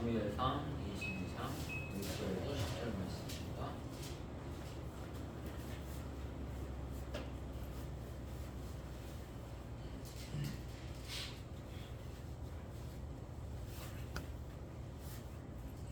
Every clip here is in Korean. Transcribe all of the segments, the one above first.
사무엘상 22장 1절에서 10절 말씀입니다.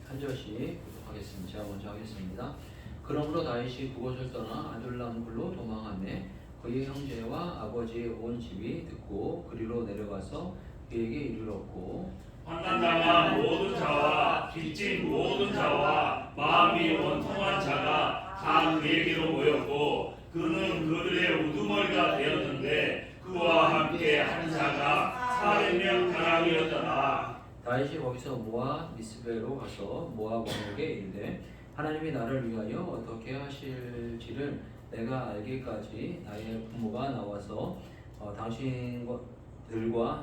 한 절씩 하겠습니다. 제가 먼저 하겠습니다. 그러므로 다윗이 그곳을 떠나 아둘람 굴로 도망하매 그의 형제와 아버지의 온 집이 듣고 그리로 내려가서 그에게 이르렀고 환난 당한 모든 자와 빚진 모든 자와 마음이 원통한 자가 다 그에게로 모였고 그는 그들의 우두머리가 되었는데 그와 함께 한 자가 400명 가량이었더라. 다윗이 거기서 모압 미스베로 가서 모압 왕에게 이르되 하나님이 나를 위하여 어떻게 하실지를 내가 알기까지 나의 부모가 나와서 당신들과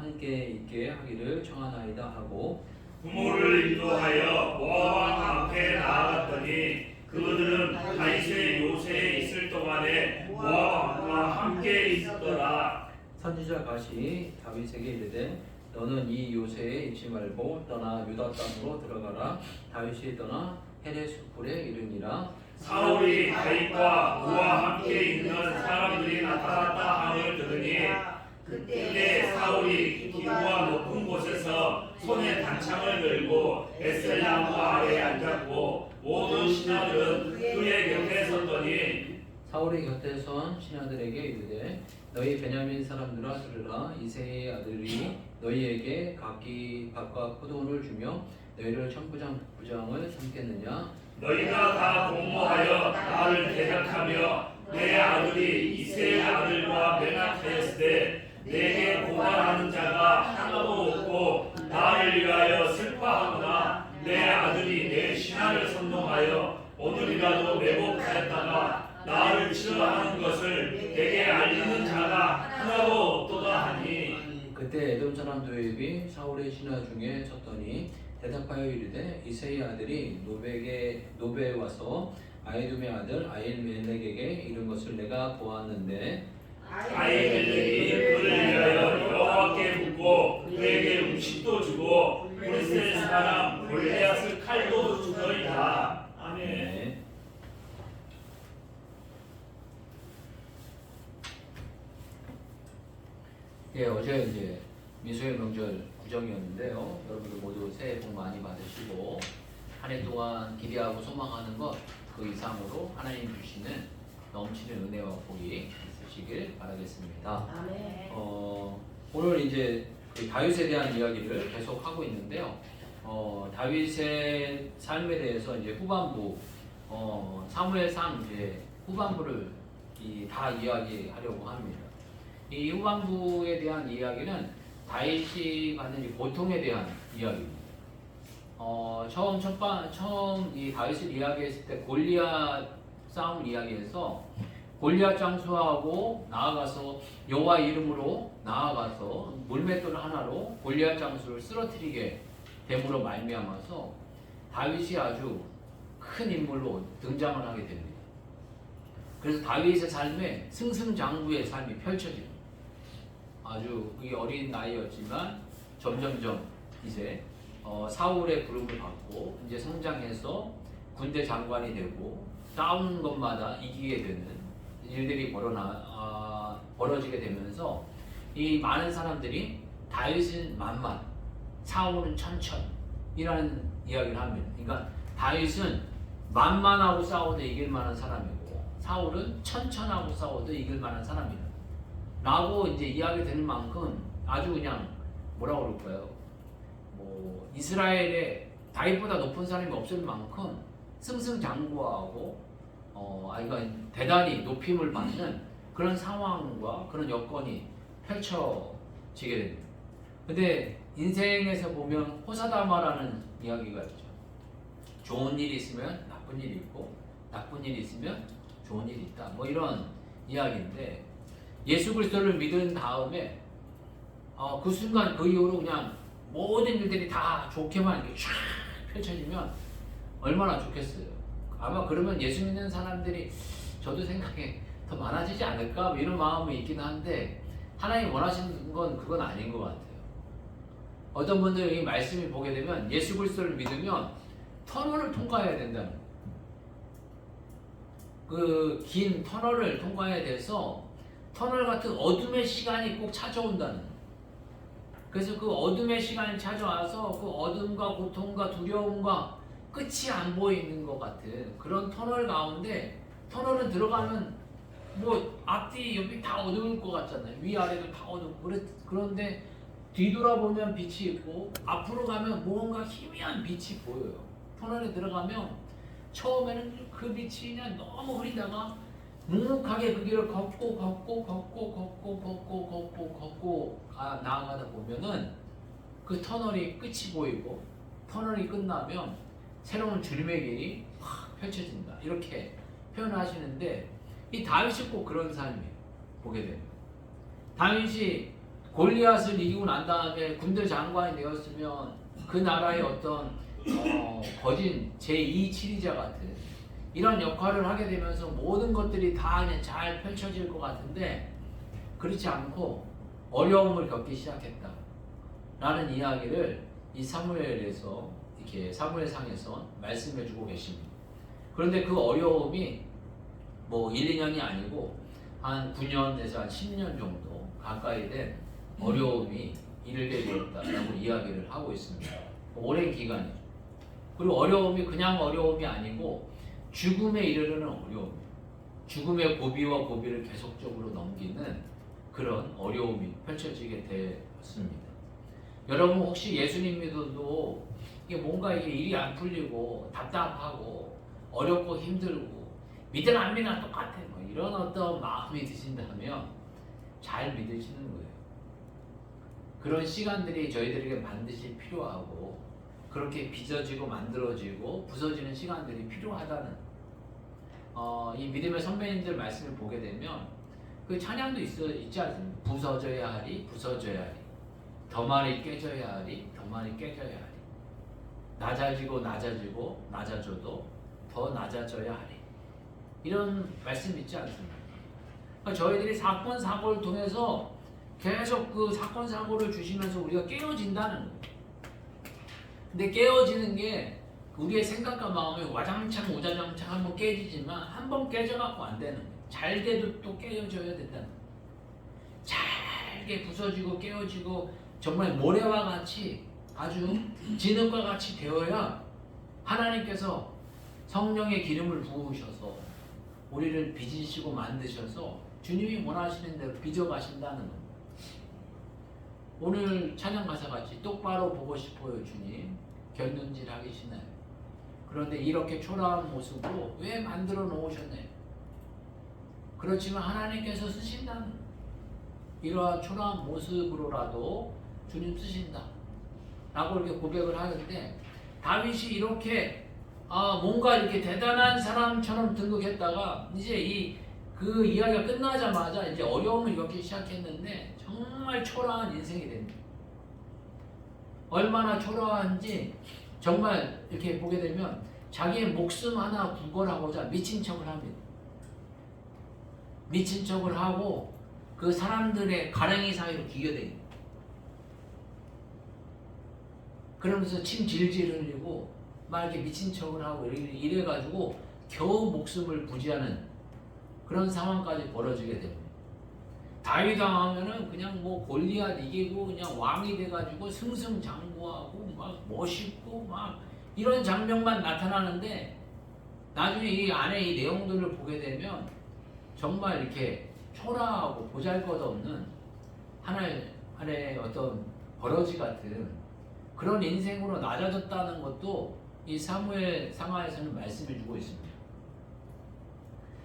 함께 있게 하기를 청하나이다 하고 부모를 인도하여 모압 왕 앞에 나아갔더니 그들은 다윗의 요새에 있을 동안에 모압 왕과 함께 있었더라. 선지자 갓이 다윗에게 이르되 너는 이 요새에 있지 말고 떠나 유다 땅으로 들어가라. 다윗이 떠나 헤레 숲굴에 이르니라. 사울이 다윗과 그와 함께 있는 사람들이 나타났다 함을 들으니 그때 사울이 기부와 높은 곳에서 손에 단창을 들고 에셀나무 아래에 앉았고 모든 신하들은 그의 곁에 섰더니 사울의 곁에 선 신하들에게 이르되 너희 베냐민 사람들아 들으라. 이새의 아들이 너희에게 각기 밥과 포도원을 주며 너희를 천부장을 삼겠느냐. 너희가 다 공모하여 나를 대적하며 내 아들이 이새의 아들과 맹약하였을 때 내게 고발하는 자가 하나도 없고 나를 위하여 슬퍼하거나 내 아들이 내 신하를 선동하여 오늘이라도 매복하였다가 나를 치러하는 것을 내게 알리는 자가 하나도 없도다 하니. 그때 에돔 사람 도입이 사울의 신하 중에 섰더니 대답하여 이르되 이새의 아들이 노베에 와서 아히둠의 아들 아히멜렉에게 이른 것을 내가 보았는데 아히멜렉이 그를 위하여 여호와께 묻고 그에게 음식도 주고 블레셋 사람 골리앗을 칼도 주더이다. 아멘. 네. 예, 어제 이제 미수의 명절 구정이었는데요. 여러분들 모두 새해 복 많이 받으시고 한 해 동안 기대하고 소망하는 것 그 이상으로 하나님 주시는 넘치는 은혜와 복이 있으시길 바라겠습니다. 아멘. 오늘 이제 그 다윗에 대한 이야기를 계속 하고 있는데요. 다윗의 삶에 대해서 이제 후반부 사무엘상 이제 후반부를 다 이야기하려고 합니다. 이 후반부에 대한 이야기는 다윗이 받는 이 고통에 대한 이야기입니다. 처음 이 다윗을 이야기했을 때 골리앗 싸움 이야기에서 골리앗 장수하고 나아가서 여호와 이름으로 나아가서 물맷돌 하나로 골리앗 장수를 쓰러뜨리게 됨으로 말미암아서 다윗이 아주 큰 인물로 등장을 하게 됩니다. 그래서 다윗의 삶에 승승장구의 삶이 펼쳐집니다. 아주 어린 나이였지만 점점점 이제 사울의 부름을 받고 이제 성장해서 군대 장관이 되고 싸우는 것마다 이기게 되는 일들이 벌어지게 되면서 이 많은 사람들이 다윗은 만만, 사울은 천천이라는 이야기를 합니다. 그러니까 다윗은 만만하고 싸워도 이길 만한 사람이고 사울은 천천하고 싸워도 이길 만한 사람이다 라고 이제 이야기 되는 만큼 아주 그냥 뭐라고 그럴까요? 이스라엘에 다윗보다 높은 사람이 없을 만큼 승승장구하고 대단히 높임을 받는 그런 상황과 그런 여건이 펼쳐지게 됩니다. 근데 인생에서 보면 호사다마라는 이야기가 있죠. 좋은 일이 있으면 나쁜 일이 있고 나쁜 일이 있으면 좋은 일이 있다. 뭐 이런 이야기인데 예수 그리스도를 믿은 다음에 그 순간 그 이후로 그냥 모든 일들이 다 좋게만 이렇게 쫙 펼쳐지면 얼마나 좋겠어요. 아마 그러면 예수 믿는 사람들이 저도 생각에 더 많아지지 않을까 뭐 이런 마음이 있긴 한데 하나님 원하시는 건 그건 아닌 것 같아요. 어떤 분들이 이 말씀을 보게 되면 예수 그리스도를 믿으면 터널을 통과해야 된다는 거예요. 그 긴 터널을 통과해야 돼서 터널 같은 어둠의 시간이 꼭 찾아온다는 거예요. 그래서 그 어둠의 시간이 찾아와서 그 어둠과 고통과 두려움과 끝이 안 보이는 것 같은 그런 터널 가운데 터널은 들어가면 뭐 앞뒤 옆이 다 어두울 것 같잖아요. 위아래도 다 어둡고 그런데 뒤돌아보면 빛이 있고 앞으로 가면 뭔가 희미한 빛이 보여요. 터널에 들어가면 처음에는 그 빛이 그냥 너무 흐리다가 묵묵하게 그 길을 걷고 나아가다 보면은 그 터널이 끝이 보이고 터널이 끝나면 새로운 주님의 길이 확 펼쳐진다. 이렇게 표현하시는데 이 다윗이 꼭 그런 삶이에요. 보게 되면 다윗이 골리앗을 이기고 난 다음에 군대 장관이 되었으면 그 나라의 어떤 거진 제2 치리자 같은 이런 역할을 하게 되면서 모든 것들이 다 그냥 잘 펼쳐질 것 같은데 그렇지 않고 어려움을 겪기 시작했다 라는 이야기를 이 사무엘에서 이렇게 사무엘상에서 말씀해 주고 계십니다. 그런데 그 어려움이 뭐 1, 2년이 아니고 한 9년에서 한 10년 정도 가까이 된 어려움이 이르게 되었다라고 이야기를 하고 있습니다. 오랜 기간이죠. 그리고 어려움이 그냥 어려움이 아니고 죽음에 이르르는 어려움, 죽음의 고비와 고비를 계속적으로 넘기는 그런 어려움이 펼쳐지게 되었습니다. 여러분 혹시 예수님 믿어도 이게 뭔가 이게 일이 안 풀리고 답답하고 어렵고 힘들고 믿으나 안 믿으나 똑같아 뭐 이런 어떤 마음이 드신다면 잘 믿으시는 거예요. 그런 시간들이 저희들에게 반드시 필요하고 그렇게 빚어지고 만들어지고 부서지는 시간들이 필요하다는 이 믿음의 선배님들 말씀을 보게 되면 그 찬양도 있지 않습니까? 부서져야 하리 부서져야 하리 더 많이 깨져야 하리 더 많이 깨져야 하리 낮아지고 낮아지고 낮아져도 더 낮아져야 하리 이런 말씀 있지 않습니까? 그러니까 저희들이 사건 사고를 통해서 계속 그 사건 사고를 주시면서 우리가 깨어진다는 거예요. 근데 깨어지는 게 우리의 생각과 마음이 와장창 우자장창 한번 깨지지만 한번 깨져갖고 안 되는 거예요. 잘게도 또 깨어져야 된다는 거예요. 잘게 부서지고 깨어지고 정말 모래와 같이 아주 진흙과 같이 되어야 하나님께서 성령의 기름을 부으셔서 우리를 빚으시고 만드셔서 주님이 원하시는 대로 빚어가신다는 겁니다. 오늘 찬양 가사 같이 똑바로 보고 싶어요 주님 견눈질하기 시나요. 그런데 이렇게 초라한 모습으로 왜 만들어 놓으셨나요? 그렇지만 하나님께서 쓰신다는 이러한 초라한 모습으로라도 주님 쓰신다 라고 이렇게 고백을 하는데 다윗이 이렇게 뭔가 이렇게 대단한 사람처럼 등극했다가 이제 그 이야기가 끝나자마자 이제 어려움을 겪기 시작했는데 정말 초라한 인생이 됩니다. 얼마나 초라한지 정말 이렇게 보게 되면 자기의 목숨 하나 구걸하고자 미친 척을 합니다. 미친 척을 하고 그 사람들의 가랭이 사이로 기어다닙니다. 그러면서 침 질질 흘리고 막 이렇게 미친 척을 하고 이래가지고 겨우 목숨을 부지하는 그런 상황까지 벌어지게 됩니다. 다윗 왕하면은 그냥 뭐 골리앗 이기고 그냥 왕이 돼가지고 승승장구하고 막 멋있고 막 이런 장면만 나타나는데 나중에 이 안에 이 내용들을 보게 되면 정말 이렇게 초라하고 보잘것없는 하나의 어떤 버러지 같은 그런 인생으로 낮아졌다는 것도 이 사무엘 상하에서는 말씀해 주고 있습니다.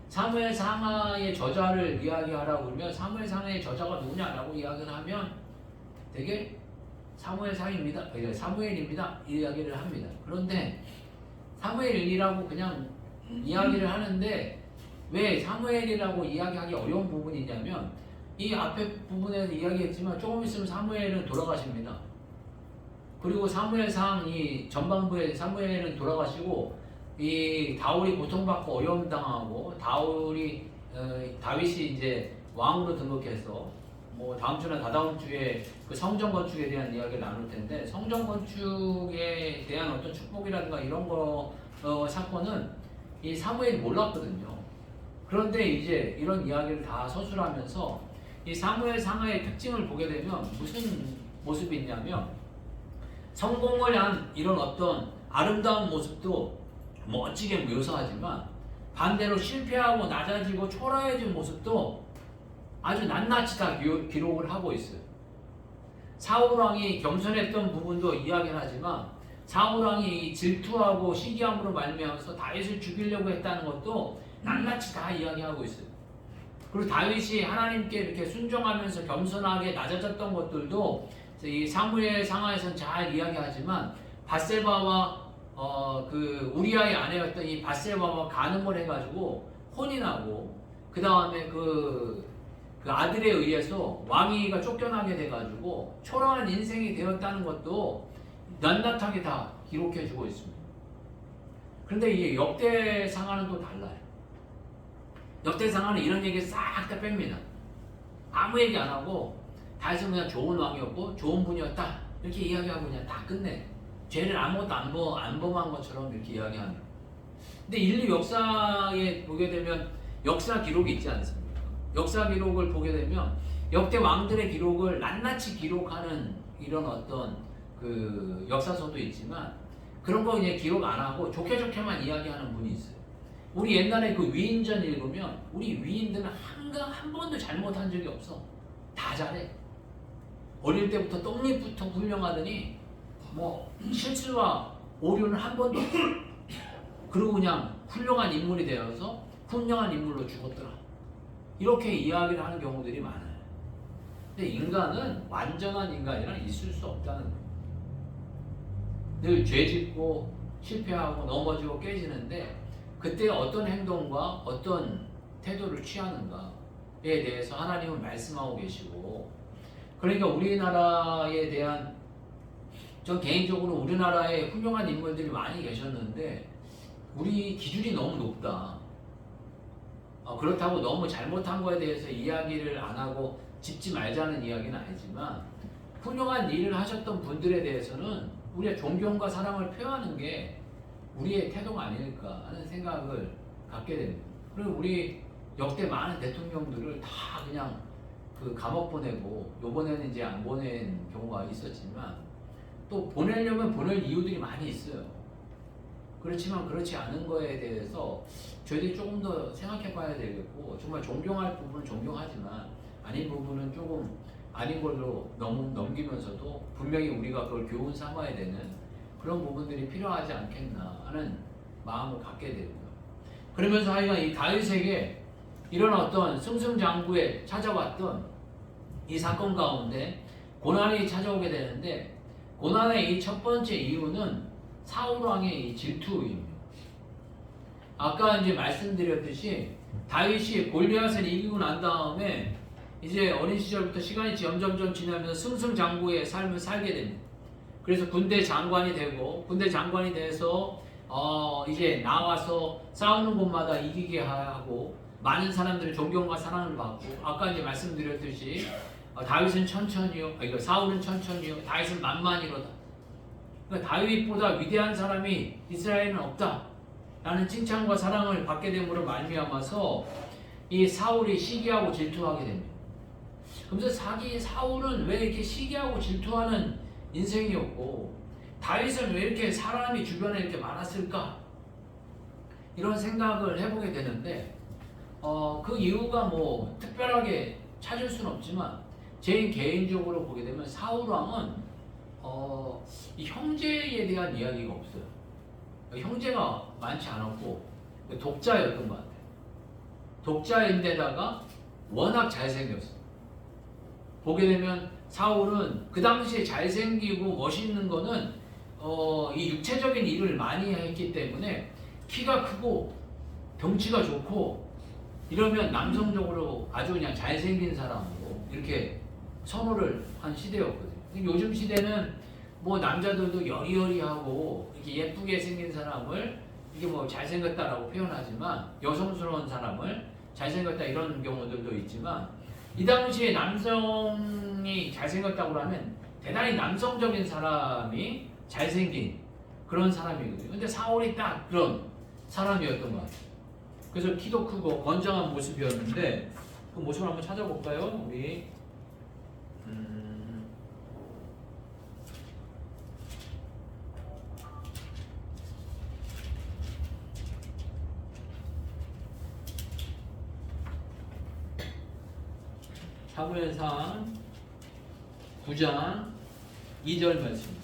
사무엘 상하의 저자를 이야기하라고 그러면 사무엘 상하의 저자가 누구냐라고 이야기를 하면 되게 사무엘상입니다. 사무엘입니다. 이 이야기를 합니다. 그런데 사무엘이라고 그냥 이야기를 하는데 왜 사무엘이라고 이야기하기 어려운 부분이 있냐면 이 앞에 부분에서 이야기했지만 조금 있으면 사무엘은 돌아가십니다. 그리고 사무엘상 이 전반부에 사무엘은 돌아가시고 이 다윗이 고통받고 어려움 당하고 다윗이 이제 왕으로 등극해서 뭐 다음 주나 다다음 주에 그 성전 건축에 대한 이야기를 나눌 텐데 성전 건축에 대한 어떤 축복이라든가 이런 거 사건은 이 사무엘이 몰랐거든요. 그런데 이제 이런 이야기를 다 서술하면서 이 사무엘 상하의 특징을 보게 되면 무슨 모습이 있냐면 성공을 한 이런 어떤 아름다운 모습도 멋지게 묘사하지만 반대로 실패하고 낮아지고 초라해진 모습도 아주 낱낱이 다 기록을 하고 있어요. 사울 왕이 겸손했던 부분도 이야기를 하지만 사울 왕이 질투하고 시기함으로 말미암아서 다윗을 죽이려고 했다는 것도 낱낱이 다 이야기하고 있어요. 그리고 다윗이 하나님께 이렇게 순종하면서 겸손하게 낮아졌던 것들도 이 사무엘 상하에서는 잘 이야기하지만 밧세바와 그 우리아의 아내였던 이 밧세바와 간음을 해가지고 혼이 나고 그 다음에 그 아들에 의해서 왕위가 쫓겨나게 돼가지고 초라한 인생이 되었다는 것도 낱낱하게 다 기록해주고 있습니다. 그런데 이 역대상하는 또 달라요. 역대상하는 이런 얘기 싹 다 뺍니다. 아무 얘기 안 하고 다윗은 그냥 좋은 왕이었고 좋은 분이었다 이렇게 이야기하고 그냥 다 끝내. 죄를 아무것도 안 범한 것처럼 이렇게 이야기합니다. 근데 인류 역사에 보게 되면 역사 기록이 있지 않습니까? 역사 기록을 보게 되면 역대 왕들의 기록을 낱낱이 기록하는 이런 어떤 그 역사서도 있지만 그런 거 그냥 기록 안 하고 좋게 좋게만 이야기하는 분이 있어요. 우리 옛날에 그 위인전 읽으면 우리 위인들은 한 번도 잘못한 적이 없어. 다 잘해. 어릴 때부터 떡잎부터 훌륭하더니 뭐 실수와 오류는 한 번도 없어. 그리고 그냥 훌륭한 인물이 되어서 훌륭한 인물로 죽었더라. 이렇게 이야기를 하는 경우들이 많아요. 근데 인간은 완전한 인간이란 있을 수 없다는 거예요. 늘 죄짓고 실패하고 넘어지고 깨지는데 그때 어떤 행동과 어떤 태도를 취하는가에 대해서 하나님은 말씀하고 계시고 그러니까 우리나라에 대한 전 개인적으로 우리나라에 훌륭한 인물들이 많이 계셨는데 우리 기준이 너무 높다. 그렇다고 너무 잘못한 거에 대해서 이야기를 안 하고 짚지 말자는 이야기는 아니지만 훌륭한 일을 하셨던 분들에 대해서는 우리가 존경과 사랑을 표하는 게 우리의 태도가 아닐까 하는 생각을 갖게 됩니다. 그리고 우리 역대 많은 대통령들을 다 그냥 그 감옥 보내고 요번에는 이제 안 보낸 경우가 있었지만 또 보내려면 보낼 이유들이 많이 있어요. 그렇지만 그렇지 않은 거에 대해서 저희들이 조금 더 생각해 봐야 되겠고 정말 존경할 부분은 존경하지만 아닌 부분은 조금 아닌 걸로 너무 넘기면서도 분명히 우리가 그걸 교훈 삼아야 되는 그런 부분들이 필요하지 않겠나 하는 마음을 갖게 됩니다. 그러면서 하여간 이 다윗에게 이런 어떤 승승장구에 찾아왔던 이 사건 가운데 고난이 찾아오게 되는데 고난의 이 첫 번째 이유는 사울 왕의 이 질투입니다. 아까 이제 말씀드렸듯이 다윗이 골리앗을 이기고 난 다음에 이제 어린 시절부터 시간이 점점점 지나면서 승승장구의 삶을 살게 됩니다. 그래서 군대 장관이 되고 군대 장관이 돼서 이제 나와서 싸우는 곳마다 이기게 하고 많은 사람들의 존경과 사랑을 받고 아까 이제 말씀드렸듯이 다윗은 천천히요, 사울은 천천히요, 다윗은 만만이로다. 그러니까 다윗보다 위대한 사람이 이스라엘은 없다라는 칭찬과 사랑을 받게 됨으로 말미암아서 이 사울이 시기하고 질투하게 됩니다. 그래서 사울은 왜 이렇게 시기하고 질투하는 인생이었고 다윗은 왜 이렇게 사람이 주변에 이렇게 많았을까? 이런 생각을 해보게 되는데 그 이유가 뭐 특별하게 찾을 수는 없지만 제 개인적으로 보게 되면 사울 왕은 이 형제에 대한 이야기가 없어요. 형제가 많지 않았고 독자였던 것 같아요. 독자인데다가 워낙 잘생겼어. 보게 되면 사울은 그 당시에 잘생기고 멋있는 거는 이 육체적인 일을 많이 했기 때문에 키가 크고 덩치가 좋고 이러면 남성적으로 아주 그냥 잘생긴 사람으로 이렇게 선호를 한 시대였거든요. 요즘 시대는 뭐 남자들도 여리여리하고 이렇게 예쁘게 생긴 사람을 이게 뭐 잘생겼다라고 표현하지만 여성스러운 사람을 잘생겼다 이런 경우들도 있지만 이 당시에 남성이 잘생겼다고 하면 대단히 남성적인 사람이 잘생긴 그런 사람이거든요. 근데 사울이 딱 그런 사람이었던 것 같아요. 그래서 키도 크고 건장한 모습이었는데 그 모습을 한번 찾아볼까요? 우리 사무엘상 9장 2절 말씀.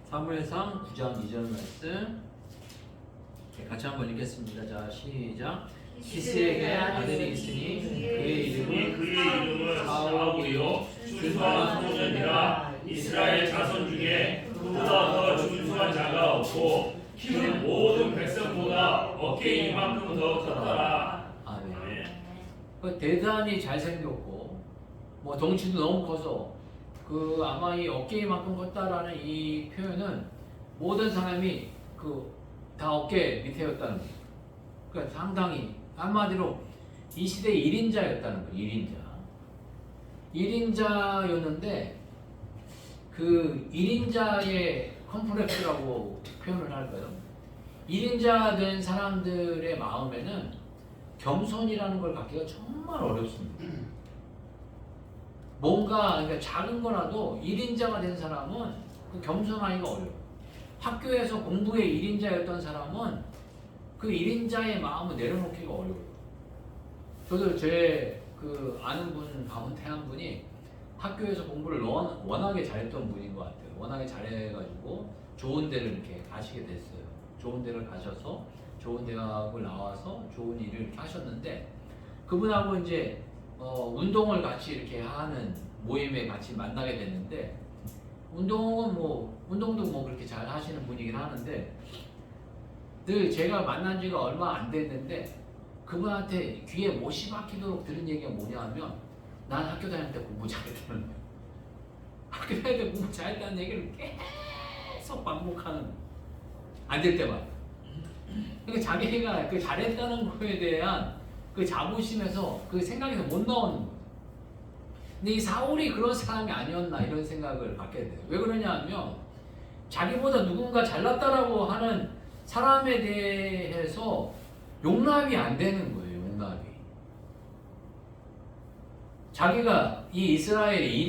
사무엘상 9장 2절 말씀. 같이 한번 읽겠습니다. 자, 시작. 기스에게 아들이 있으니 그의 이름은 사울이요 준수한 소년이라. 이스라엘 자손 중에 그보다 더 준수한 자가 없고 키는 모든 백성보다 어깨 이만큼 더 컸더라. 아멘. 대단히 잘생겼고 뭐 덩치도 너무 커서 그 아마 이 어깨만큼 컸다라는 이 표현은 모든 사람이 그 다 어깨 밑에였다는 거예요. 그러니까 상당히 한마디로 이 시대의 1인자였다는 거예요. 1인자였는데 그 1인자의 컴플렉스라고 표현을 할까요? 1인자 된 사람들의 마음에는 겸손이라는 걸 갖기가 정말 어렵습니다. 뭔가 그러니까 작은 거라도 1인자가 된 사람은 그 겸손하기가 어려워요. 학교에서 공부의 1인자였던 사람은 그 1인자의 마음을 내려놓기가 어려워요. 저도 제 그 아는 분 가운데 한 분이 학교에서 공부를 워낙에 잘했던 분인 것 같아요. 워낙에 잘해가지고 좋은 데를 이렇게 가시게 됐어요. 좋은 데를 가셔서 좋은 대학을 나와서 좋은 일을 이렇게 하셨는데 그분하고 이제 운동을 같이 이렇게 하는 모임에 같이 만나게 됐는데 운동도 뭐 그렇게 잘 하시는 분이긴 하는데 늘 제가 만난 지가 얼마 안 됐는데 그분한테 귀에 못이 박히도록 들은 얘기가 뭐냐 하면 난 학교 다닐 때 공부 잘했다는 거예요. 학교 다닐 때 공부 잘했다는 얘기를 계속 반복하는 안 될 때마다. 그러니까 자기가 그 잘했다는 거에 대한 그 자부심에서 그 생각에서 못 나오는 거예요. 근데 이 사울이 그런 사람이 아니었나 이런 생각을 갖게 돼요. 왜 그러냐 하면 자기보다 누군가 잘났다라고 하는 사람에 대해서 용납이 안 되는 거예요. 용납이. 자기가 이 이스라엘의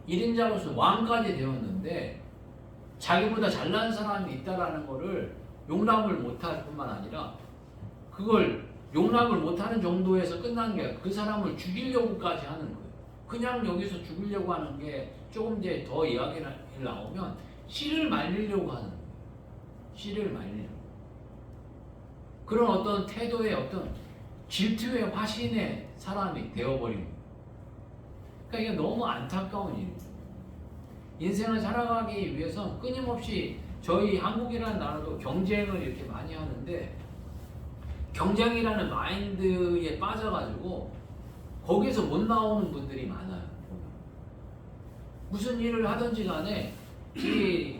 1인자로서 왕까지 되었는데 자기보다 잘난 사람이 있다라는 거를 용납을 못할 뿐만 아니라 그걸 용납을 못하는 정도에서 끝난 게 그 사람을 죽이려고까지 하는 거예요. 그냥 여기서 죽이려고 하는 게 조금 이제 더 이야기가 나오면 씨를 말리려고 하는 거예요. 씨를 말리려고. 그런 어떤 태도의 어떤 질투의 화신의 사람이 되어버린 거예요. 그러니까 이게 너무 안타까운 일이에요. 인생을 살아가기 위해서 끊임없이 저희 한국이라는 나라도 경쟁을 이렇게 많이 하는데 경쟁이라는 마인드에 빠져가지고 거기서 못 나오는 분들이 많아요. 무슨 일을 하든지 간에 이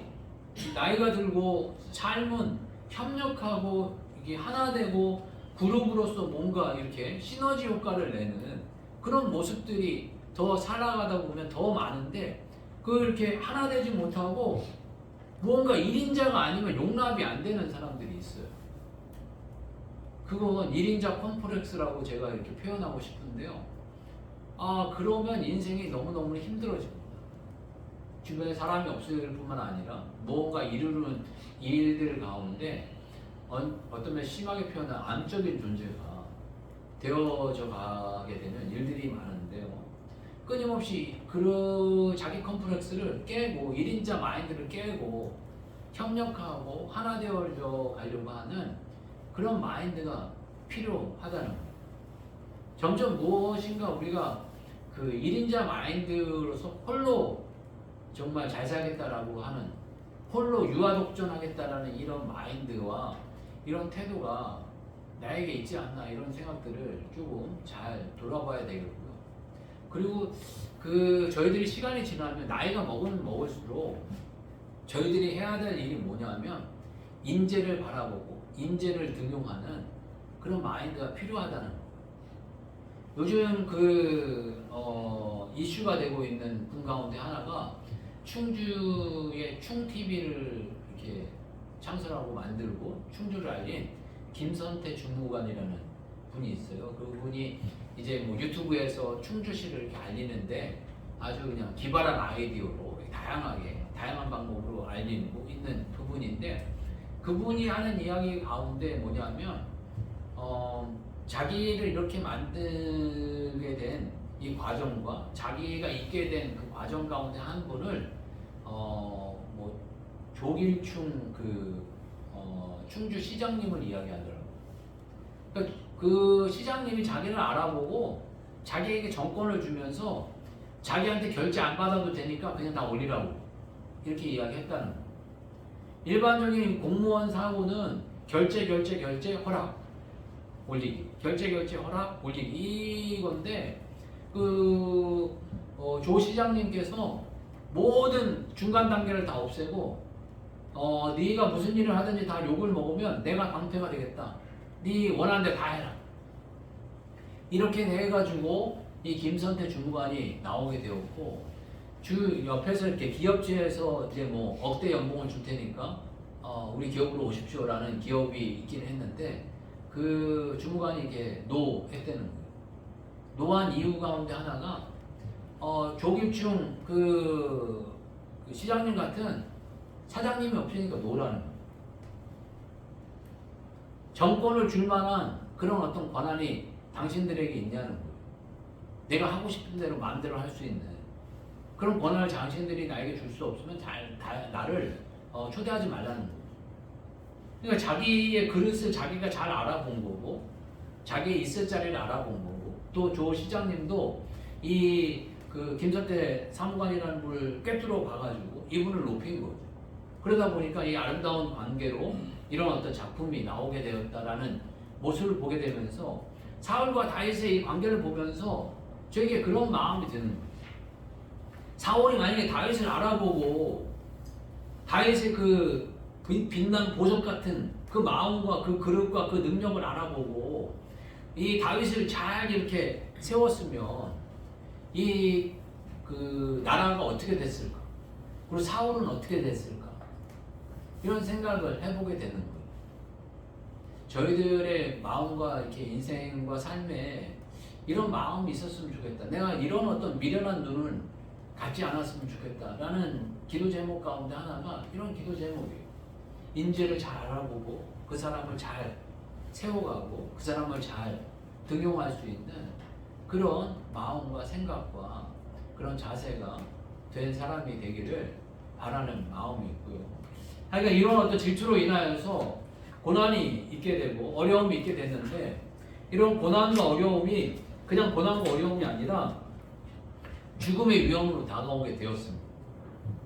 나이가 들고 삶은 협력하고 이게 하나 되고 그룹으로서 뭔가 이렇게 시너지 효과를 내는 그런 모습들이 더 살아가다 보면 더 많은데 그렇게 하나 되지 못하고 무언가 1인자가 아니면 용납이 안 되는 사람들이 있어요. 그건 1인자 컴플렉스라고 제가 이렇게 표현하고 싶은데요. 그러면 인생이 너무너무 힘들어집니다. 주변에 사람이 없을 뿐만 아니라 무언가 이루는 일들 가운데 어떤 면 심하게 표현한 암적인 존재가 되어져 가게 되는 일들이 많은데요. 끊임없이 자기 컴플렉스를 깨고 1인자 마인드를 깨고 협력하고 하나 되어져 가려고 하는 그런 마인드가 필요하다는 거예요. 점점 무엇인가 우리가 그 1인자 마인드로서 홀로 정말 잘 살겠다라고 하는 홀로 유아독존하겠다라는 이런 마인드와 이런 태도가 나에게 있지 않나 이런 생각들을 조금 잘 돌아봐야 되겠고요. 그리고 저희들이 시간이 지나면 나이가 먹으면 먹을수록 저희들이 해야 될 일이 뭐냐면 인재를 바라보고 인재를 등용하는 그런 마인드가 필요하다는 거. 요즘 이슈가 되고 있는 분 가운데 하나가 충주의 충TV를 이렇게 창설하고 만들고 충주를 알린 김선태 주무관이라는 분이 있어요. 그분이 이제 뭐 유튜브에서 충주시를 이렇게 알리는데 아주 그냥 기발한 아이디어로 다양한 방법으로 알리고 있는 그분인데, 그분이 하는 이야기 가운데 뭐냐면 자기를 이렇게 만들게 된 이 과정과 자기가 있게 된 그 과정 가운데 한 분을 뭐 조길충 충주 시장님을 이야기하더라고요. 그러니까 그 시장님이 자기를 알아보고 자기에게 정권을 주면서 자기한테 결제 안 받아도 되니까 그냥 다 올리라고 이렇게 이야기했다는 거예요. 일반적인 공무원 사고는 결제 허락 올리기, 결제 허락 올리기 이건데 조 시장님께서 모든 중간 단계를 다 없애고 네가 무슨 일을 하든지 다 욕을 먹으면 내가 방패가 되겠다. 네 원하는 데 다 해라. 이렇게 해가지고 이 김선태 주무관이 나오게 되었고, 옆에서 이렇게 기업체에서 이제 뭐 억대 연봉을 줄 테니까 우리 기업으로 오십시오라는 기업이 있긴 했는데 그 주무관이 이렇게 노했다는 거예요. 노한 이유 가운데 하나가 조길충 그 시장님 같은 사장님이 없으니까 노라는 거예요. 정권을 줄 만한 그런 어떤 권한이 당신들에게 있냐는 거예요. 내가 하고 싶은 대로 마음대로 할 수 있는 그런 권한을 당신들이 나에게 줄 수 없으면 나를 초대하지 말라는 거예요. 그러니까 자기의 그릇을 자기가 잘 알아본 거고, 자기의 있을 자리를 알아본 거고, 또 조 시장님도 그 김선태 사무관이라는 분을 꿰뚫어 봐가지고 이분을 높인 거죠. 그러다 보니까 이 아름다운 관계로 이런 어떤 작품이 나오게 되었다라는 모습을 보게 되면서 사울과 다윗의 이 관계를 보면서 저에게 그런 마음이 드는 거예요. 사울이 만약에 다윗을 알아보고 다윗의 그 빛난 보석 같은 그 마음과 그 그릇과 그 능력을 알아보고 이 다윗을 잘 이렇게 세웠으면 그 나라가 어떻게 됐을까? 그리고 사울은 어떻게 됐을까? 이런 생각을 해보게 되는 거예요. 저희들의 마음과 이렇게 인생과 삶에 이런 마음이 있었으면 좋겠다. 내가 이런 어떤 미련한 눈을 갖지 않았으면 좋겠다라는 기도 제목 가운데 하나가 이런 기도 제목이에요. 인재를 잘 알아보고 그 사람을 잘 세워가고 그 사람을 잘 등용할 수 있는 그런 마음과 생각과 그런 자세가 된 사람이 되기를 바라는 마음이 있고요. 그러니까 이런 어떤 질투로 인하여서 고난이 있게 되고 어려움이 있게 됐는데, 이런 고난과 어려움이 그냥 고난과 어려움이 아니라 죽음의 위험으로 다가오게 되었습니다.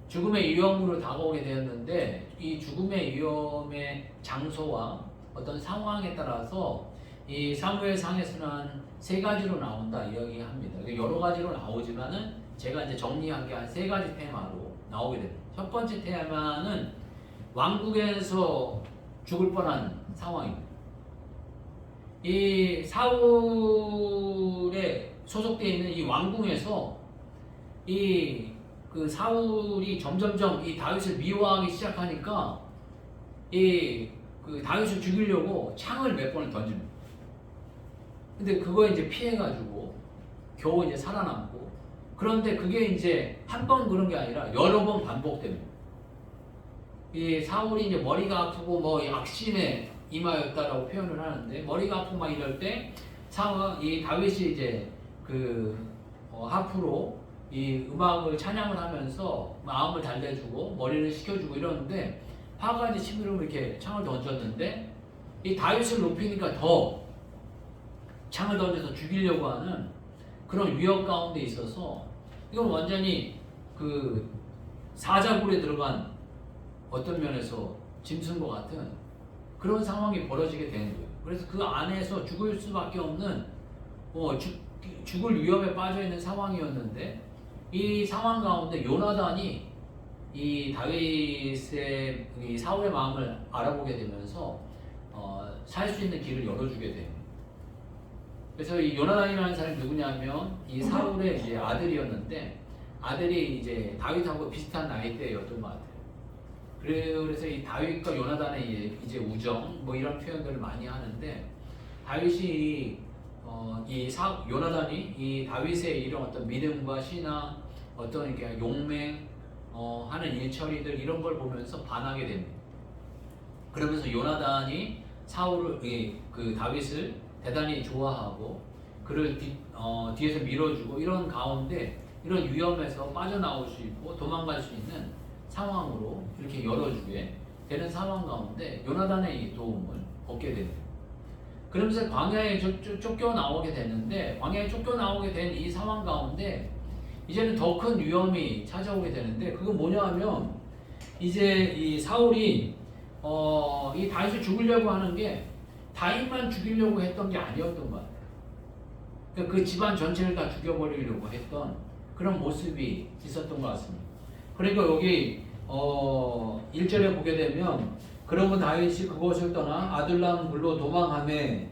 죽음의 위험으로 다가오게 되었는데, 이 죽음의 위험의 장소와 어떤 상황에 따라서 이 사무엘상에서는 한 3가지로 나온다 이야기합니다. 여러 가지로 나오지만은 제가 이제 정리한 게 한 3가지 테마로 나오게 됩니다. 첫 번째 테마는 왕국에서 죽을 뻔한 상황입니다. 이 사울에 소속되어 있는 이 왕궁에서 그 사울이 점점점 이 다윗을 미워하기 시작하니까 그 다윗을 죽이려고 창을 몇 번을 던집니다. 근데 그거 이제 피해가지고 겨우 이제 살아남고, 그런데 그게 이제 한 번 그런 게 아니라 여러 번 반복됩니다. 이 사울이 이제 머리가 아프고 뭐 악신에 임하였다라고 표현을 하는데, 머리가 아프고 막 이럴 때 이 다윗이 이제 하프로 이 음악을 찬양을 하면서 마음을 달래주고 머리를 식혀주고 이러는데, 화가 이제 치밀으면 이렇게 창을 던졌는데 이 다윗을 높이니까 더 창을 던져서 죽이려고 하는 그런 위협 가운데 있어서, 이건 완전히 그 사자굴에 들어간 어떤 면에서 짐승과 같은 그런 상황이 벌어지게 되는 거예요. 그래서 그 안에서 죽을 수밖에 없는 죽을 위험에 빠져 있는 상황이었는데 이 상황 가운데 요나단이 이 다윗의 이 사울의 마음을 알아보게 되면서 살 수 있는 길을 열어주게 돼요. 그래서 이 요나단이라는 사람이 누구냐면 이 사울의 이제 아들이었는데 아들이 이제 다윗하고 비슷한 나이대였던 것 같아요. 그래서 이 다윗과 요나단의 이제 우정 뭐 이런 표현들을 많이 하는데 다윗이 요나단이 이 다윗의 이런 어떤 믿음과 신앙 어떤 이렇게 용맹 하는 일처리들 이런 걸 보면서 반하게 됩니다. 그러면서 요나단이 그 다윗을 대단히 좋아하고 그를 뒤에서 밀어주고 이런 가운데 이런 위험에서 빠져나올 수 있고 도망갈 수 있는 상황으로 이렇게 열어주게 되는 상황 가운데 요나단의 이 도움을 얻게 됩니다. 그러면서 광야에 쫓겨나오게 되는데 광야에 쫓겨나오게 된 이 상황 가운데 이제는 더 큰 위험이 찾아오게 되는데 그건 뭐냐 하면 이제 이 사울이 이 다윗을 죽이려고 하는 게 다윗만 죽이려고 했던 게 아니었던 것 같아요. 그러니까 그 집안 전체를 다 죽여버리려고 했던 그런 모습이 있었던 것 같습니다. 그러니까 여기 1절에 보게 되면 그러면 다윗이 그곳을 떠나 아둘람 굴로 도망하매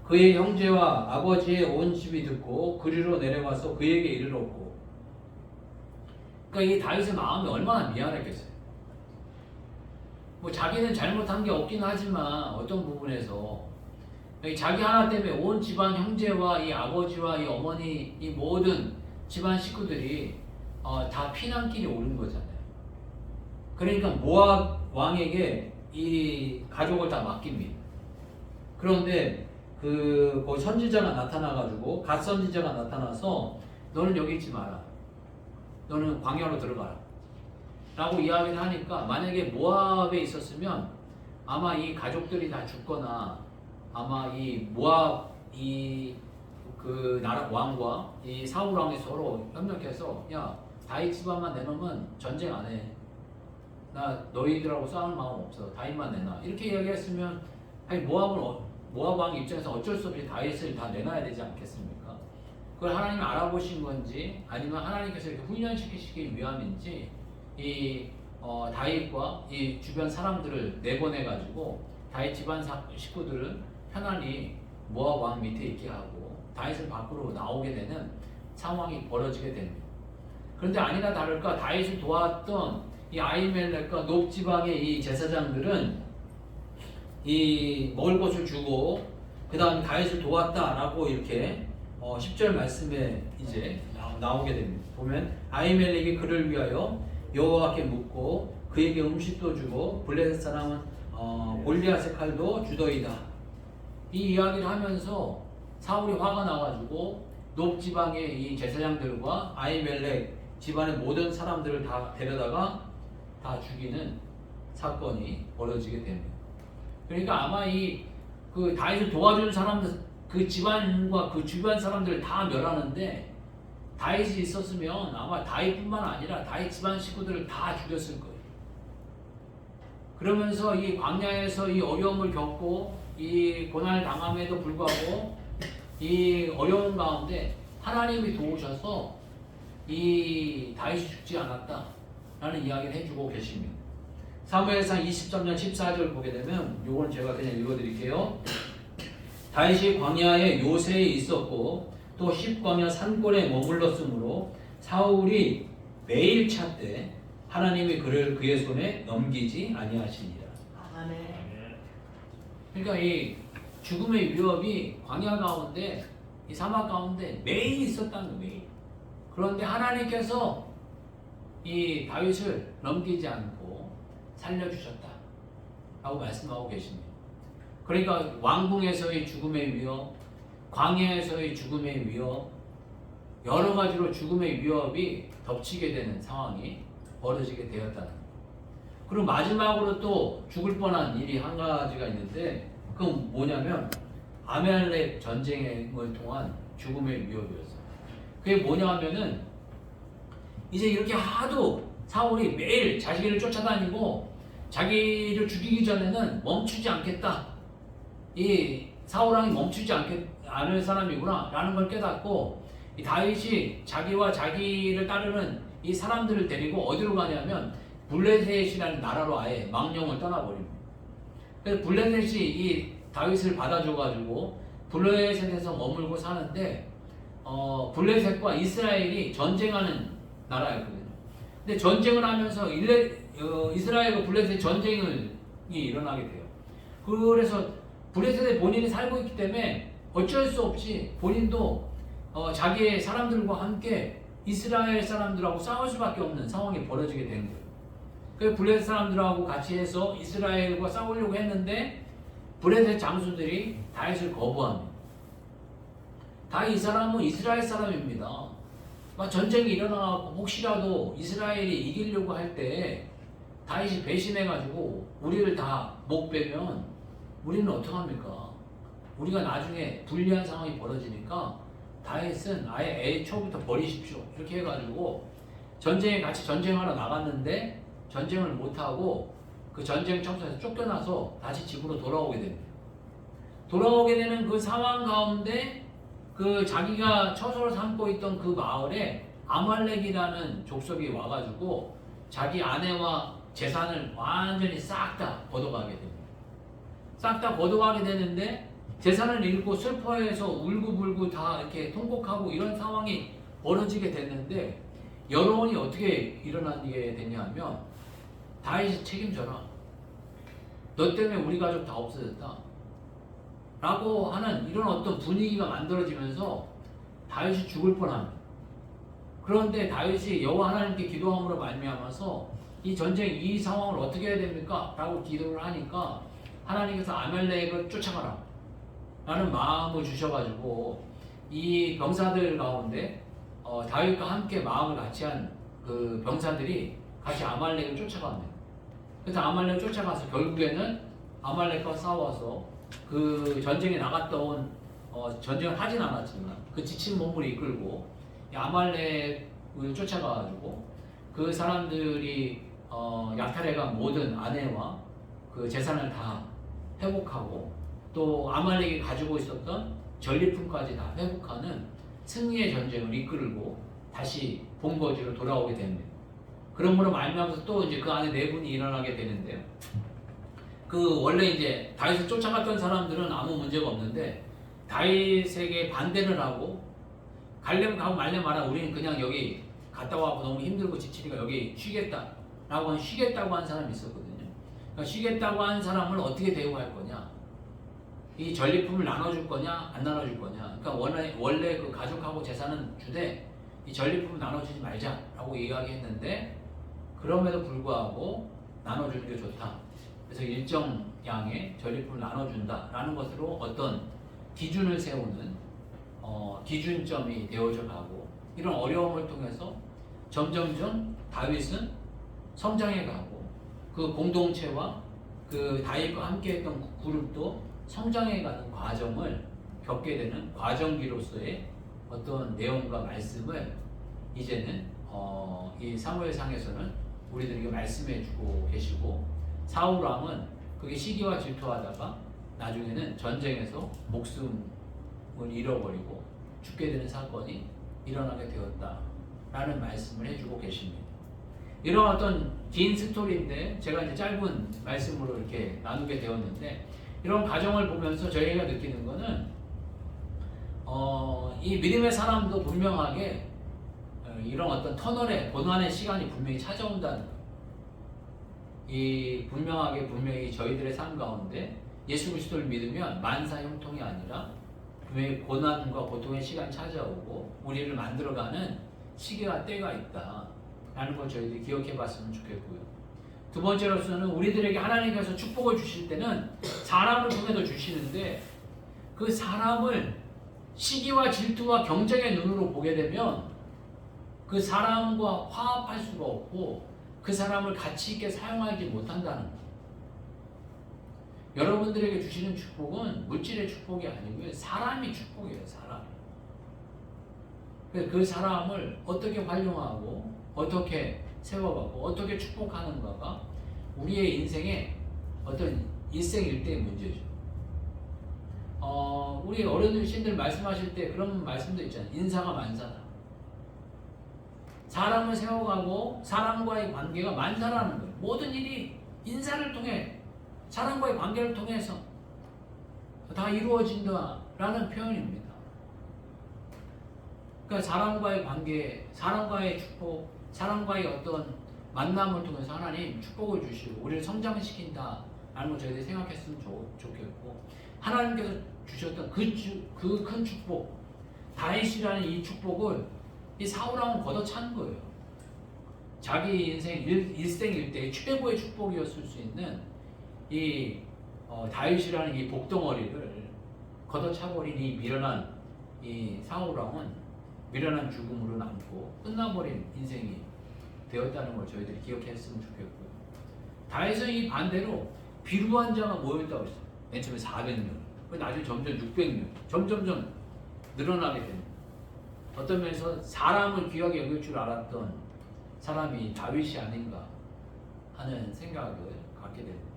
그의 형제와 아버지의 온 집이 듣고 그리로 내려가서 그에게 이르렀고 그러니까 이 다윗의 마음이 얼마나 미안했겠어요. 뭐 자기는 잘못한 게 없긴 하지만 어떤 부분에서 자기 하나 때문에 온 집안 형제와 이 아버지와 이 어머니 이 모든 집안 식구들이 다 피난길에 오른 거잖아요. 그러니까 모압 왕에게 이 가족을 다 맡깁니다. 그런데 그 선지자가 나타나가지고 갓 선지자가 나타나서 너는 여기 있지 마라. 너는 광야로 들어가라. 라고 이야기를 하니까 만약에 모압에 있었으면 아마 이 가족들이 다 죽거나 아마 이 모압 그 나라 왕과 이 사울 왕이 서로 협력해서 야 다윗 집안만 내놓으면 전쟁 안 해. 나 너희들하고 싸울 마음 없어. 다윗만 내놔. 이렇게 이야기했으면 아니 모압 왕 입장에서 어쩔 수 없이 다윗을 다 내놔야 되지 않겠습니까? 그걸 하나님이 알아보신 건지 아니면 하나님께서 이렇게 훈련시키시기 위함인지 이 다윗과 이 주변 사람들을 내보내 가지고 다윗 집안 식구들은 편안히 모압 왕 밑에 있게 하고 다윗을 밖으로 나오게 되는 상황이 벌어지게 됩니다. 그런데 아니나 다를까 다윗을 도왔던 이 아히멜렉과 높 지방의 이 제사장들은 이 먹을 것을 주고 그 다음에 다윗을 도왔다라고 이렇게 10절 말씀에 이제 나오게 됩니다. 보면 아히멜렉이 그를 위하여 여호와께 묻고 그에게 음식도 주고 블레셋 사람은 골리앗의 칼도 주더이다. 이 이야기를 하면서 사울이 화가 나가지고 높 지방의 이 제사장들과 아히멜렉 집안의 모든 사람들을 다 데려다가 다 죽이는 사건이 벌어지게 됩니다. 그러니까 아마 그 다윗을 도와준 사람들 그 집안과 그 주변 사람들을 다 멸하는데 다윗이 있었으면 아마 다윗뿐만 아니라 다윗 집안 식구들을 다 죽였을 거예요. 그러면서 이 광야에서 이 어려움을 겪고 이 고난을 당함에도 불구하고 이 어려운 가운데 하나님이 도우셔서 이 다윗이 죽지 않았다라는 이야기를 해주고 계십니다. 사무엘상 23장 14절 보게 되면 요건 제가 그냥 읽어드릴게요. 다윗이 광야에 요새에 있었고 또 십광야 산골에 머물렀으므로 사울이 매일 찾되 하나님이 그를 그의 손에 넘기지 아니하시니라. 아멘. 그러니까 이 죽음의 위협이 광야 가운데 이 사막 가운데 매일 있었다는 거예요. 매일. 그런데 하나님께서 이 다윗을 넘기지 않고 살려주셨다라고 말씀하고 계십니다. 그러니까 왕궁에서의 죽음의 위협, 광야에서의 죽음의 위협, 여러 가지로 죽음의 위협이 덮치게 되는 상황이 벌어지게 되었다는 거예요. 그리고 마지막으로 또 죽을 뻔한 일이 한 가지가 있는데 그건 뭐냐면 아말렉 전쟁을 통한 죽음의 위협이었어요. 그게 뭐냐 하면은 이제 이렇게 하도 사울이 매일 자기를 쫓아다니고 자기를 죽이기 전에는 멈추지 않겠다. 이 사울왕이 멈추지 아는 사람이구나 라는 걸 깨닫고 이 다윗이 자기와 자기를 따르는 이 사람들을 데리고 어디로 가냐면 블레셋이라는 나라로 아예 망령을 떠나버립니다. 그래서 블레셋이 이 다윗을 받아줘가지고 블레셋에서 머물고 사는데 블레셋과 이스라엘이 전쟁하는 나라였거든요. 근데 전쟁을 하면서 이스라엘과 블레셋 전쟁이 일어나게 돼요. 그래서 블레셋에 본인이 살고 있기 때문에 어쩔 수 없이 본인도 자기의 사람들과 함께 이스라엘 사람들하고 싸울 수밖에 없는 상황이 벌어지게 되는 거예요. 그래서 블레셋 사람들하고 같이 해서 이스라엘과 싸우려고 했는데 블레셋 장수들이 다윗을 거부합니다. 다윗 이 사람은 이스라엘 사람입니다. 전쟁이 일어나고 혹시라도 이스라엘이 이기려고 할 때 다윗이 배신해가지고 우리를 다 못 빼면 우리는 어떡합니까? 우리가 나중에 불리한 상황이 벌어지니까 다윗은 아예 애초부터 버리십시오. 이렇게 해가지고 전쟁에 같이 전쟁하러 나갔는데 전쟁을 못하고 그 전쟁 청소에서 쫓겨나서 다시 집으로 돌아오게 됩니다. 돌아오게 되는 그 상황 가운데 그 자기가 처소를 삼고 있던 그 마을에 아말렉이라는 족속이 와가지고 자기 아내와 재산을 완전히 싹 다 걷어가게 됩니다. 싹 다 걷어가게 되는데 재산을 잃고 슬퍼해서 울고불고 다 이렇게 통곡하고 이런 상황이 벌어지게 됐는데 여론이 어떻게 일어나게 됐냐면 다윗이 책임져라. 너 때문에 우리 가족 다 없어졌다. 라고 하는 이런 어떤 분위기가 만들어지면서 다윗이 죽을 뻔합니다. 그런데 다윗이 여호와 하나님께 기도함으로 말미암아서 이 전쟁 이 상황을 어떻게 해야 됩니까? 라고 기도를 하니까 하나님께서 아말렉을 쫓아가라 라는 마음을 주셔가지고 이 병사들 가운데 다윗과 함께 마음을 같이 한 그 병사들이 같이 아말렉을 쫓아갑니다. 그래서 아말렉을 쫓아가서 결국에는 아말렉과 싸워서 그 전쟁에 나갔다 온 전쟁을 하진 않았지만 그 지친 몸을 이끌고 아말렉을 쫓아가가지고 그 사람들이 약탈해간 모든 아내와 그 재산을 다 회복하고 또 아말렉이 가지고 있었던 전리품까지 다 회복하는 승리의 전쟁을 이끌고 다시 본거지로 돌아오게 됩니다. 그러므로 말미암아서 또 이제 그 안에 내분이 일어나게 되는데요. 그 원래 이제 다윗을 쫓아갔던 사람들은 아무 문제가 없는데 다윗에게 반대를 하고 갈려면 가고 말려면 말아 우리는 그냥 여기 갔다 와고 너무 힘들고 지치니까 여기 쉬겠다라고 쉬겠다고 한 사람이 있었거든요. 그러니까 쉬겠다고 한 사람을 어떻게 대우할 거냐? 이 전리품을 나눠줄 거냐 안 나눠줄 거냐? 그러니까 원래 그 가족하고 재산은 주되 이 전리품을 나눠주지 말자라고 이야기했는데 그럼에도 불구하고 나눠주는 게 좋다. 그래서 일정 양의 전리품을 나눠준다라는 것으로 어떤 기준을 세우는 기준점이 되어져 가고 이런 어려움을 통해서 점점점 다윗은 성장해 가고 그 공동체와 그 다윗과 함께했던 그룹도 성장해 가는 과정을 겪게 되는 과정기로서의 어떤 내용과 말씀을 이제는 이 사무엘상에서는 우리들에게 말씀해주고 계시고 사울 왕은 그게 시기와 질투하다가 나중에는 전쟁에서 목숨을 잃어버리고 죽게 되는 사건이 일어나게 되었다라는 말씀을 해주고 계십니다. 이런 어떤 긴 스토리인데 제가 이제 짧은 말씀으로 이렇게 나누게 되었는데 이런 과정을 보면서 저희가 느끼는 거는 이 믿음의 사람도 분명하게 이런 어떤 터널의 고난의 시간이 분명히 찾아온다는 것. 이 분명히 저희들의 삶 가운데 예수 그리스도를 믿으면 만사 형통이 아니라 분명히 고난과 고통의 시간이 찾아오고 우리를 만들어가는 시기와 때가 있다라는 걸 저희들이 기억해 봤으면 좋겠고요. 두 번째로서는 우리들에게 하나님께서 축복을 주실 때는 사람을 통해서 주시는데 그 사람을 시기와 질투와 경쟁의 눈으로 보게 되면 그 사람과 화합할 수가 없고 그 사람을 가치 있게 사용하지 못한다는 것. 여러분들에게 주시는 축복은 물질의 축복이 아니고요. 사람이 축복이에요. 사람. 그 사람을 어떻게 활용하고 어떻게 세워가고 어떻게 축복하는가가 우리의 인생의 어떤 일생일대의 문제죠. 우리 어른신들 말씀하실 때 그런 말씀도 있잖아요. 인사가 만사다. 사람을 세워가고 사람과의 관계가 만사라는 거예요. 모든 일이 인사를 통해 사람과의 관계를 통해서 다 이루어진다라는 표현입니다. 그러니까 사람과의 관계, 사람과의 축복, 사람과의 어떤 만남을 통해서 하나님 축복을 주시고 우리를 성장시킨다라는 걸 저희들이 생각했으면 좋겠고, 하나님께서 주셨던 그 큰 축복, 다윗이라는 이 축복을 이 사울왕은 걷어찬 거예요. 자기 인생 일생일대의 최고의 축복이었을 수 있는 이 다윗이라는 이 복덩어리를 걷어차버린 이 미련한 이 사울왕은 미련한 죽음으로 남고 끝나버린 인생이 되었다는 걸 저희들이 기억했으면 좋겠고요. 다윗은 이 반대로 비루한 자가 모였다고 했어요. 맨 처음에 400명, 나중에 점점 600명, 점점점 늘어나게 됩니다. 어떤 면에서 사람을 귀하게 여길 줄 알았던 사람이 다윗이 아닌가 하는 생각을 갖게 됩니다.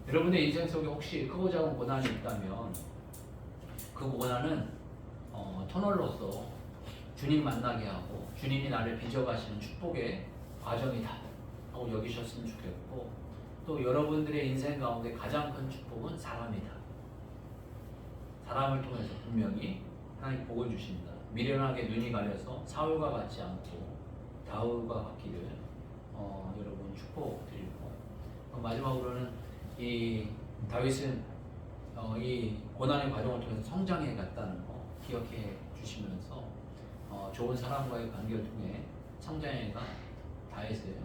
여러분의 인생 속에 혹시 크고 작은 고난이 있다면 그 고난은 터널로서 주님 만나게 하고 주님이 나를 빚어가시는 축복의 과정이다 하고 여기셨으면 좋겠고, 또 여러분들의 인생 가운데 가장 큰 축복은 사람이다. 사람을 통해서 분명히 하나님 복을 주신다. 미련하게 눈이 가려서 사울과 같지 않고 다윗과 같기를 여러분 축복드리고, 마지막으로는 이 다윗은 이 고난의 과정을 통해서 성장해 갔다는 거 기억해 주시면서 좋은 사람과의 관계를 통해 성장해가 다윗을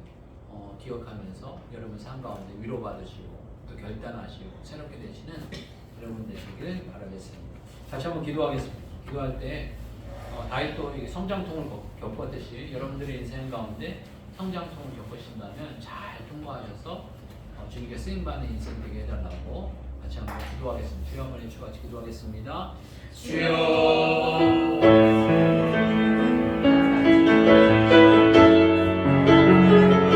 기억하면서 여러분 삶 가운데 위로받으시고 또 결단하시고 새롭게 되시는 여러분 되시길 바라겠습니다. 같이 한번 기도하겠습니다. 기도할 때 다윗도 성장통을 겪었듯이 여러분들의 인생 가운데 성장통을 겪으신다면 잘 통과하셔서 주님께 쓰임받는 인생 되게 해달라고 같이 한번 기도하겠습니다. 주여, 한번 같이 기도하겠습니다. 주여